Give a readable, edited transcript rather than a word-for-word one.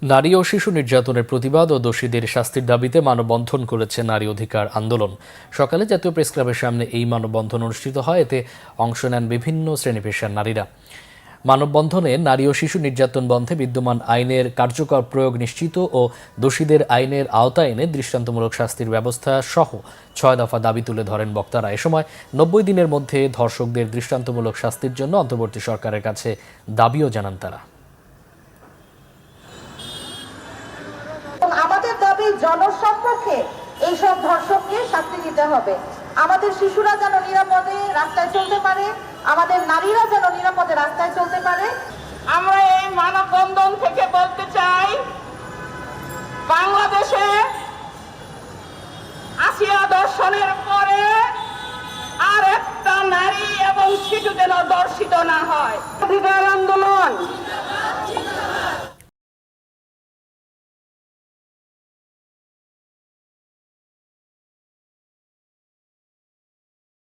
নারী ও শিশু নির্যাতনের প্রতিবাদ ও দোষীদের শাস্তির দাবিতে মানববন্ধন করেছে নারী অধিকার আন্দোলন। সকালে জাতীয় প্রেসক্লাবের সামনে এই মানববন্ধন অনুষ্ঠিত হয়। এতে অংশ নেন বিভিন্ন শ্রেণী পেশার নারীরা। মানববন্ধনে নারী ও শিশু নির্যাতন বন্ধে বিদ্যমান আইনের কার্যকর প্রয়োগ নিশ্চিত ও দোষীদের আইনের আওতায় এনে দৃষ্টান্তমূলক শাস্তির ব্যবস্থা সহ ৬ দফা দাবি তুলে ধরেন বক্তারা। এ সময় ৯০ দিনের মধ্যে ধর্ষকদের দৃষ্টান্তমূলক শাস্তির জন্য অন্তর্বর্তী সরকারের কাছে দাবিও জানান তারা। আমাদের দাবি জনসম্মুখে এইসব ধর্ষককে শাস্তি দিতে হবে। আমাদের শিশুরা যেন নিরাপদে রাস্তায় চলতে পারে, আমাদের নারীরা যেন নিরাপদে রাস্তায় চলতে পারে। আমরা এই মানববন্ধন থেকে বলতে চাই, বাংলাদেশে আসিয়া ধর্ষণের পরে আর একটা নারী এবং শিশু যেন ধর্ষিত না হয়। অধিকার আন্দোলন